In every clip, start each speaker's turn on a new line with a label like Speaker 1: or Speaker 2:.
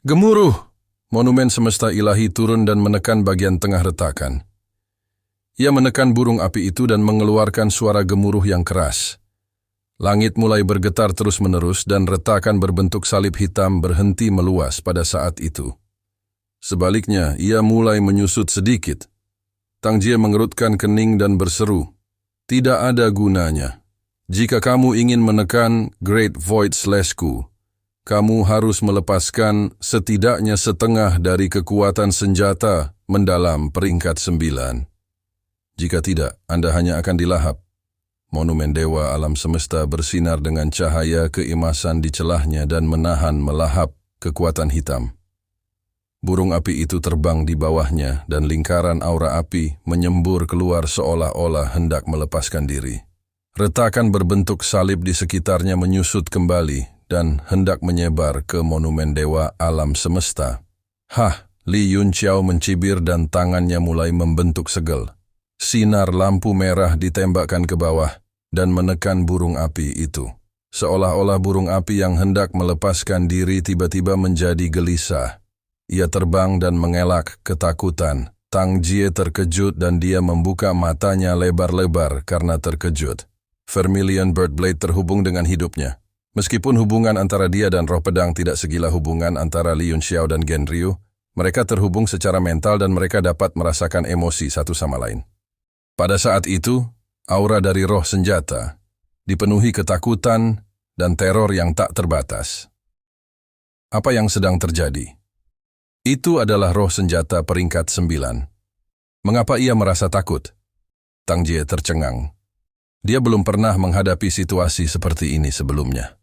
Speaker 1: Gemuruh! Monumen semesta ilahi turun dan menekan bagian tengah retakan. Ia menekan burung api itu dan mengeluarkan suara gemuruh yang keras. Langit mulai bergetar terus-menerus dan retakan berbentuk salib hitam berhenti meluas pada saat itu. Sebaliknya, ia mulai menyusut sedikit. Tang Jie mengerutkan kening dan berseru, "Tidak ada gunanya. Jika kamu ingin menekan Great Void/Ku, kamu harus melepaskan setidaknya setengah dari kekuatan senjata mendalam peringkat 9. Jika tidak, Anda hanya akan dilahap." Monumen dewa alam semesta bersinar dengan cahaya keimasan di celahnya dan menahan melahap kekuatan hitam. Burung api itu terbang di bawahnya dan lingkaran aura api menyembur keluar seolah-olah hendak melepaskan diri. Retakan berbentuk salib di sekitarnya menyusut kembali dan hendak menyebar ke monumen dewa alam semesta. Li Yunxiao mencibir dan tangannya mulai membentuk segel. Sinar lampu merah ditembakkan ke bawah dan menekan burung api itu. Seolah-olah burung api yang hendak melepaskan diri tiba-tiba menjadi gelisah. Ia terbang dan mengelak ketakutan. Tang Jie terkejut dan dia membuka matanya lebar-lebar karena terkejut. Vermilion Birdblade terhubung dengan hidupnya. Meskipun hubungan antara dia dan roh pedang tidak segila hubungan antara Li Yunxiao dan Gen Ryu, mereka terhubung secara mental dan mereka dapat merasakan emosi satu sama lain. Pada saat itu, aura dari roh senjata dipenuhi ketakutan dan teror yang tak terbatas. Apa yang sedang terjadi? Itu adalah roh senjata peringkat 9. Mengapa ia merasa takut? Tang Jie tercengang. Dia belum pernah menghadapi situasi seperti ini sebelumnya.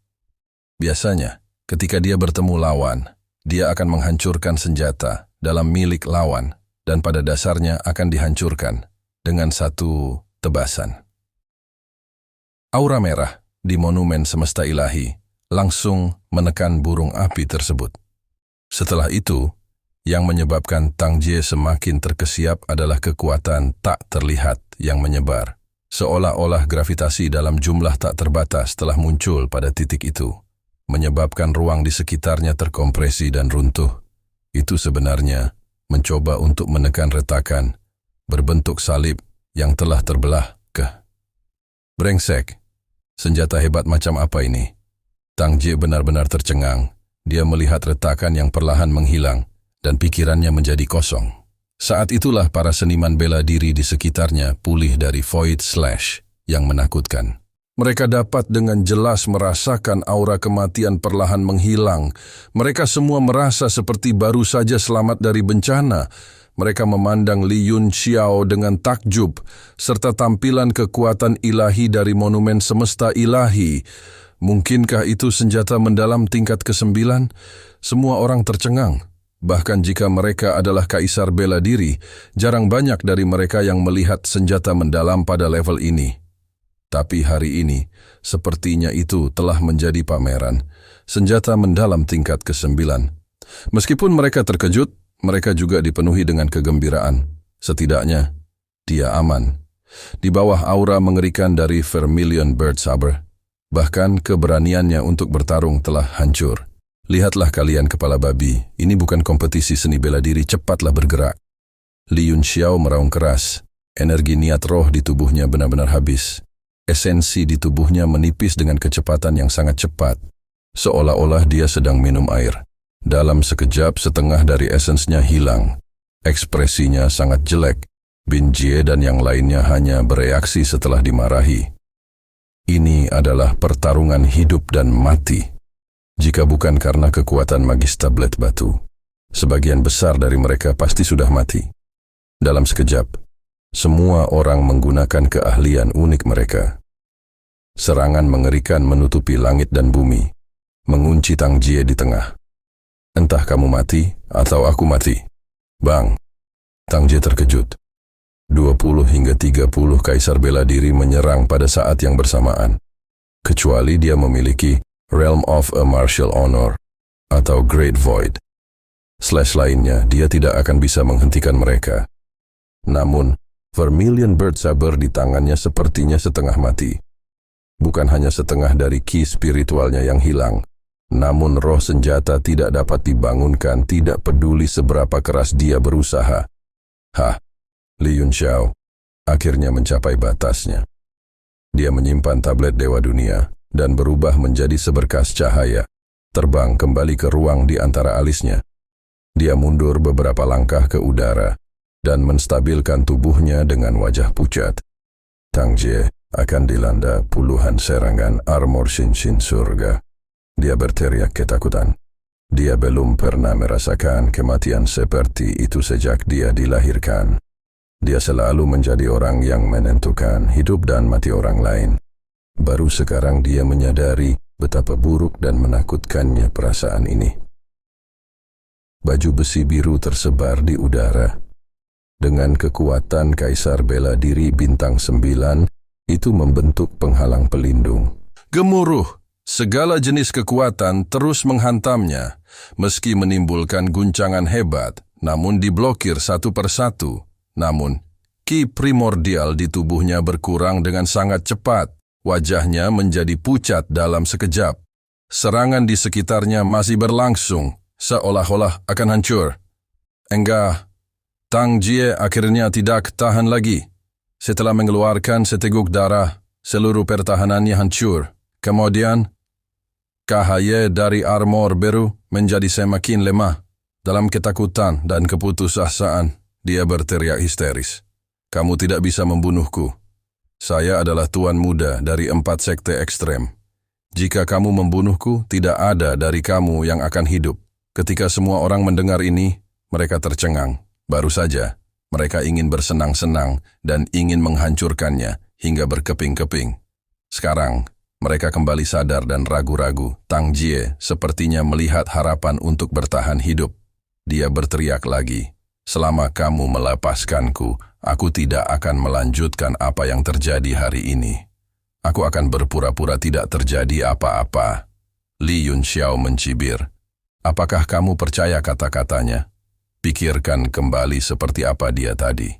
Speaker 1: Biasanya, ketika dia bertemu lawan, dia akan menghancurkan senjata dalam milik lawan dan pada dasarnya akan dihancurkan dengan satu tebasan. Aura merah di monumen semesta ilahi langsung menekan burung api tersebut. Setelah itu, yang menyebabkan Tang Jie semakin terkesiap adalah kekuatan tak terlihat yang menyebar. Seolah-olah gravitasi dalam jumlah tak terbatas telah muncul pada titik itu, menyebabkan ruang di sekitarnya terkompresi dan runtuh. Itu sebenarnya mencoba untuk menekan retakan berbentuk salib yang telah terbelah ke. Brengsek, senjata hebat macam apa ini? Tang Jie benar-benar tercengang. Dia melihat retakan yang perlahan menghilang dan pikirannya menjadi kosong. Saat itulah para seniman bela diri di sekitarnya pulih dari Void Slash yang menakutkan. Mereka dapat dengan jelas merasakan aura kematian perlahan menghilang. Mereka semua merasa seperti baru saja selamat dari bencana. Mereka memandang Li Yunxiao dengan takjub, serta tampilan kekuatan ilahi dari monumen semesta ilahi. Mungkinkah itu senjata mendalam tingkat ke-9? Semua orang tercengang. Bahkan jika mereka adalah kaisar bela diri, jarang banyak dari mereka yang melihat senjata mendalam pada level ini. Tapi hari ini, sepertinya itu telah menjadi pameran. Senjata mendalam tingkat ke-9. Meskipun mereka terkejut, mereka juga dipenuhi dengan kegembiraan. Setidaknya, dia aman. Di bawah aura mengerikan dari Vermilion Bird Saber, bahkan keberaniannya untuk bertarung telah hancur. Lihatlah kalian kepala babi, ini bukan kompetisi seni bela diri, cepatlah bergerak. Li Yunxiao meraung keras. Energi niat roh di tubuhnya benar-benar habis. Esensi di tubuhnya menipis dengan kecepatan yang sangat cepat, seolah-olah dia sedang minum air. Dalam sekejap, setengah dari esensnya hilang. Ekspresinya sangat jelek. Bin Jie dan yang lainnya hanya bereaksi setelah dimarahi. Ini adalah pertarungan hidup dan mati. Jika bukan karena kekuatan magis tablet batu, sebagian besar dari mereka pasti sudah mati. Dalam sekejap, semua orang menggunakan keahlian unik mereka. Serangan mengerikan menutupi langit dan bumi, mengunci Tang Jie di tengah. Entah kamu mati atau aku mati. Bang! Tang Jie terkejut. 20 hingga 30 kaisar bela diri menyerang pada saat yang bersamaan. Kecuali dia memiliki Realm of a Martial Honor atau Great Void. Slash lainnya, dia tidak akan bisa menghentikan mereka. Namun, Vermilion Bird Saber di tangannya sepertinya setengah mati. Bukan hanya setengah dari ki spiritualnya yang hilang, Namun roh senjata tidak dapat dibangunkan, tidak peduli seberapa keras dia berusaha. Li Yunxiao akhirnya mencapai batasnya. Dia menyimpan tablet Dewa Dunia dan berubah menjadi seberkas cahaya, terbang kembali ke ruang di antara alisnya. Dia mundur beberapa langkah ke udara dan menstabilkan tubuhnya dengan wajah pucat. Tang Jie akan dilanda puluhan serangan armor Shinshin surga. Dia berteriak ketakutan. Dia belum pernah merasakan kematian seperti itu sejak dia dilahirkan. Dia selalu menjadi orang yang menentukan hidup dan mati orang lain. Baru sekarang dia menyadari betapa buruk dan menakutkannya perasaan ini. Baju besi biru tersebar di udara. Dengan kekuatan Kaisar Bela Diri Bintang 9, itu membentuk penghalang pelindung. Gemuruh, segala jenis kekuatan terus menghantamnya, meski menimbulkan guncangan hebat, namun diblokir satu persatu. Namun, ki primordial di tubuhnya berkurang dengan sangat cepat. Wajahnya menjadi pucat dalam sekejap. Serangan di sekitarnya masih berlangsung, seolah-olah akan hancur. Enggak, Tang Jie akhirnya tidak tahan lagi. Setelah mengeluarkan seteguk darah, seluruh pertahanannya hancur. Kemudian, cahaya dari armor biru menjadi semakin lemah. Dalam ketakutan dan keputusasaan, dia berteriak histeris. Kamu tidak bisa membunuhku. Saya adalah Tuan Muda dari 4 sekte ekstrem. Jika kamu membunuhku, tidak ada dari kamu yang akan hidup. Ketika semua orang mendengar ini, mereka tercengang. Baru saja, mereka ingin bersenang-senang dan ingin menghancurkannya hingga berkeping-keping. Sekarang, mereka kembali sadar dan ragu-ragu. Tang Jie sepertinya melihat harapan untuk bertahan hidup. Dia berteriak lagi. Selama kamu melepaskanku, aku tidak akan melanjutkan apa yang terjadi hari ini. Aku akan berpura-pura tidak terjadi apa-apa. Li Yunxiao mencibir. Apakah kamu percaya kata-katanya? Pikirkan kembali seperti apa dia tadi.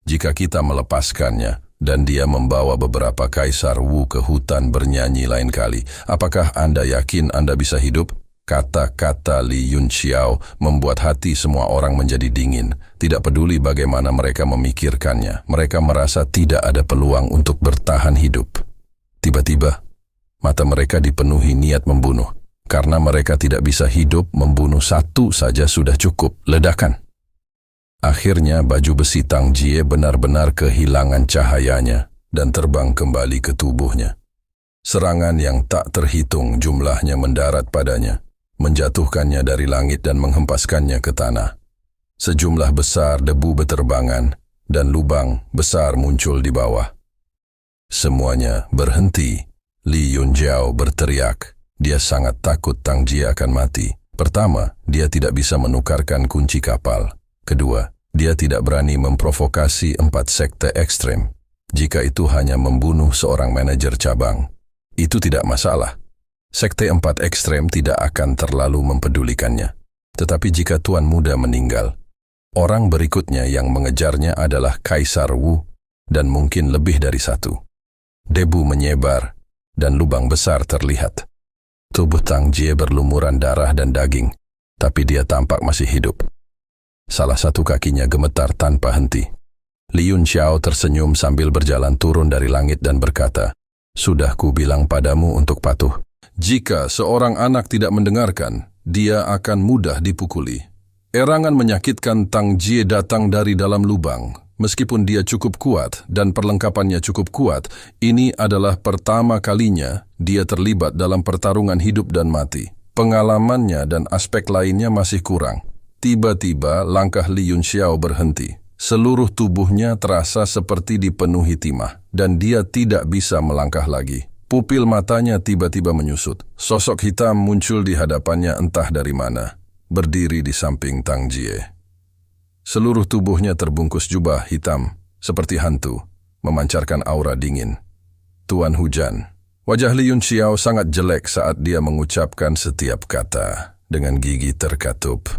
Speaker 1: Jika kita melepaskannya, dan dia membawa beberapa Kaisar Wu ke hutan bernyanyi lain kali, apakah Anda yakin Anda bisa hidup? Kata-kata Li Yunxiao membuat hati semua orang menjadi dingin. Tidak peduli bagaimana mereka memikirkannya, mereka merasa tidak ada peluang untuk bertahan hidup. Tiba-tiba, mata mereka dipenuhi niat membunuh. Karena mereka tidak bisa hidup, membunuh satu saja sudah cukup. Ledakan. Akhirnya baju besi Tang Jie benar-benar kehilangan cahayanya dan terbang kembali ke tubuhnya. Serangan yang tak terhitung jumlahnya mendarat padanya, menjatuhkannya dari langit dan menghempaskannya ke tanah. Sejumlah besar debu beterbangan dan lubang besar muncul di bawah. Semuanya berhenti. Li Yunxiao berteriak. Dia sangat takut Tang Jie akan mati. Pertama, dia tidak bisa menukarkan kunci kapal. Kedua, dia tidak berani memprovokasi 4 sekte ekstrem. Jika itu hanya membunuh seorang manajer cabang, itu tidak masalah. Sekte 4 ekstrem tidak akan terlalu mempedulikannya. Tetapi jika Tuan Muda meninggal, orang berikutnya yang mengejarnya adalah Kaisar Wu dan mungkin lebih dari satu. Debu menyebar dan lubang besar terlihat. Tubuh Tang Jie berlumuran darah dan daging, tapi dia tampak masih hidup. Salah satu kakinya gemetar tanpa henti. Li Yunxiao tersenyum sambil berjalan turun dari langit dan berkata, "Sudah kubilang padamu untuk patuh. Jika seorang anak tidak mendengarkan, dia akan mudah dipukuli." Erangan menyakitkan Tang Jie datang dari dalam lubang. Meskipun dia cukup kuat dan perlengkapannya cukup kuat, ini adalah pertama kalinya dia terlibat dalam pertarungan hidup dan mati. Pengalamannya dan aspek lainnya masih kurang. Tiba-tiba langkah Li Yunxiao berhenti. Seluruh tubuhnya terasa seperti dipenuhi timah, dan dia tidak bisa melangkah lagi. Pupil matanya tiba-tiba menyusut. Sosok hitam muncul di hadapannya entah dari mana, berdiri di samping Tang Jie. Seluruh tubuhnya terbungkus jubah hitam, seperti hantu, memancarkan aura dingin. Tuan Hujan. Wajah Li Yunxiao sangat jelek saat dia mengucapkan setiap kata, dengan gigi terkatup.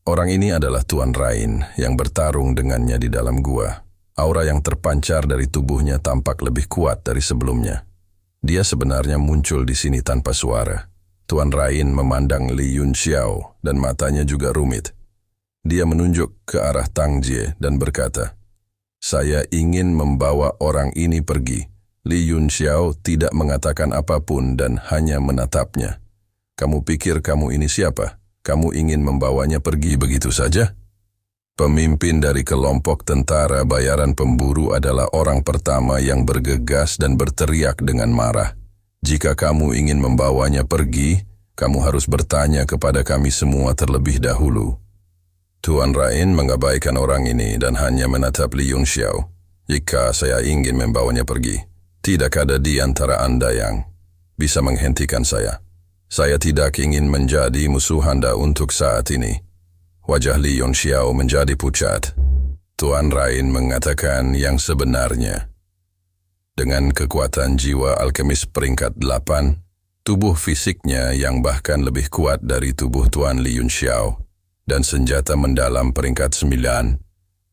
Speaker 1: Orang ini adalah Tuan Rain yang bertarung dengannya di dalam gua. Aura yang terpancar dari tubuhnya tampak lebih kuat dari sebelumnya. Dia sebenarnya muncul di sini tanpa suara. Tuan Rain memandang Li Yunxiao dan matanya juga rumit. Dia menunjuk ke arah Tang Jie dan berkata, "Saya ingin membawa orang ini pergi." Li Yunxiao tidak mengatakan apapun dan hanya menatapnya. "Kamu pikir kamu ini siapa? Kamu ingin membawanya pergi begitu saja?" Pemimpin dari kelompok tentara bayaran pemburu adalah orang pertama yang bergegas dan berteriak dengan marah. "Jika kamu ingin membawanya pergi, kamu harus bertanya kepada kami semua terlebih dahulu." Tuan Rain mengabaikan orang ini dan hanya menatap Li Yunxiao. "Jika saya ingin membawanya pergi, tidak ada di antara Anda yang bisa menghentikan saya. Saya tidak ingin menjadi musuh Anda untuk saat ini." Wajah Li Yunxiao menjadi pucat. Tuan Rain mengatakan yang sebenarnya. Dengan kekuatan jiwa alkemis peringkat 8, tubuh fisiknya yang bahkan lebih kuat dari tubuh Tuan Li Yunxiao, dan senjata mendalam peringkat 9,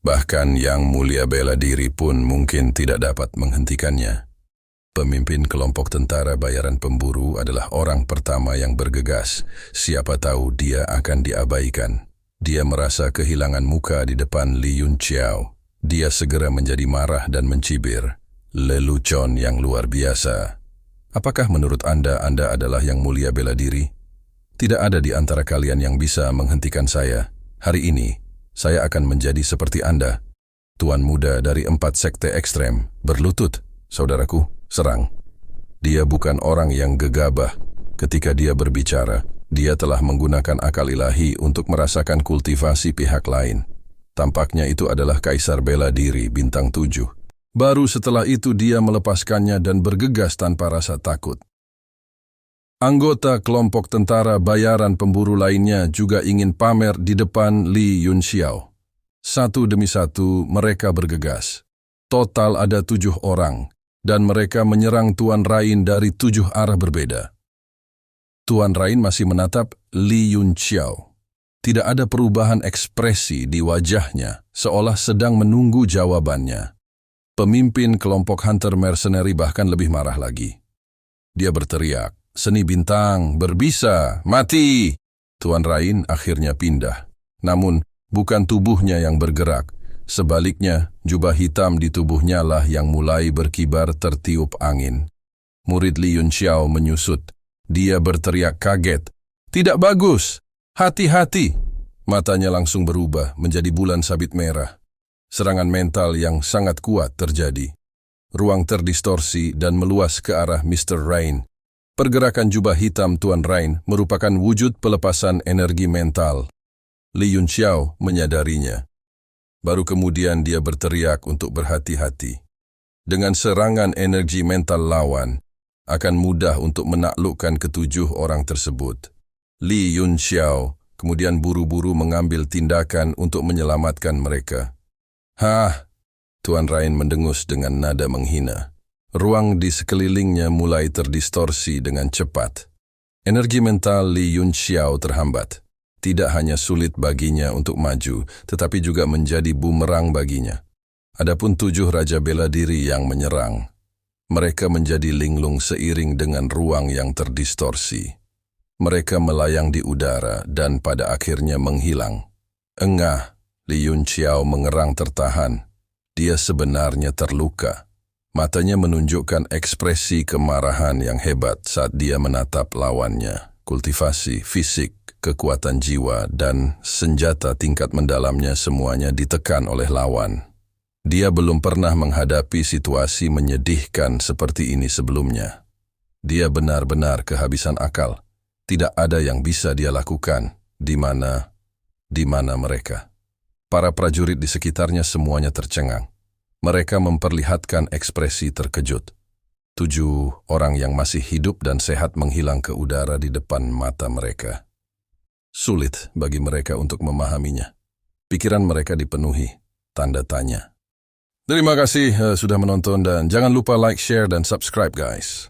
Speaker 1: bahkan yang mulia bela diri pun mungkin tidak dapat menghentikannya. Pemimpin kelompok tentara bayaran pemburu adalah orang pertama yang bergegas. Siapa tahu dia akan diabaikan. Dia merasa kehilangan muka di depan Li Yunxiao. Dia segera menjadi marah dan mencibir. "Lelucon yang luar biasa. Apakah menurut Anda adalah yang mulia bela diri? Tidak ada di antara kalian yang bisa menghentikan saya. Hari ini, saya akan menjadi seperti Anda. Tuan muda dari 4 sekte ekstrem, berlutut, saudaraku, serang." Dia bukan orang yang gegabah. Ketika dia berbicara, dia telah menggunakan akal ilahi untuk merasakan kultivasi pihak lain. Tampaknya itu adalah Kaisar Bela Diri Bintang 7. Baru setelah itu dia melepaskannya dan bergegas tanpa rasa takut. Anggota kelompok tentara bayaran pemburu lainnya juga ingin pamer di depan Li Yunxiao. Satu demi satu mereka bergegas. Total ada 7 orang, dan mereka menyerang Tuan Rain dari 7 arah berbeda. Tuan Rain masih menatap Li Yunxiao. Tidak ada perubahan ekspresi di wajahnya, seolah sedang menunggu jawabannya. Pemimpin kelompok hunter mercenary bahkan lebih marah lagi. Dia berteriak, "Seni bintang, berbisa, mati!" Tuan Rain akhirnya pindah. Namun, bukan tubuhnya yang bergerak. Sebaliknya, jubah hitam di tubuhnya lah yang mulai berkibar tertiup angin. Murid Li Yunxiao menyusut. Dia berteriak kaget. "Tidak bagus! Hati-hati!" Matanya langsung berubah menjadi bulan sabit merah. Serangan mental yang sangat kuat terjadi. Ruang terdistorsi dan meluas ke arah Mr. Rain. Pergerakan jubah hitam Tuan Rain merupakan wujud pelepasan energi mental. Li Yunxiao menyadarinya. Baru kemudian dia berteriak untuk berhati-hati. Dengan serangan energi mental lawan, akan mudah untuk menaklukkan ketujuh orang tersebut. Li Yunxiao kemudian buru-buru mengambil tindakan untuk menyelamatkan mereka. "Hah!" Tuan Rain mendengus dengan nada menghina. Ruang di sekelilingnya mulai terdistorsi dengan cepat. Energi mental Li Yunxiao terhambat. Tidak hanya sulit baginya untuk maju, tetapi juga menjadi bumerang baginya. Adapun 7 Raja Bela Diri yang menyerang, mereka menjadi linglung seiring dengan ruang yang terdistorsi. Mereka melayang di udara dan pada akhirnya menghilang. Engah, Li Yunxiao mengerang tertahan. Dia sebenarnya terluka. Matanya menunjukkan ekspresi kemarahan yang hebat saat dia menatap lawannya. Kultivasi, fisik, kekuatan jiwa, dan senjata tingkat mendalamnya semuanya ditekan oleh lawan. Dia belum pernah menghadapi situasi menyedihkan seperti ini sebelumnya. Dia benar-benar kehabisan akal. Tidak ada yang bisa dia lakukan. Di mana mereka? Para prajurit di sekitarnya semuanya tercengang. Mereka memperlihatkan ekspresi terkejut. 7 orang yang masih hidup dan sehat menghilang ke udara di depan mata mereka. Sulit bagi mereka untuk memahaminya. Pikiran mereka dipenuhi tanda tanya. Terima kasih sudah menonton dan jangan lupa like, share, dan subscribe guys.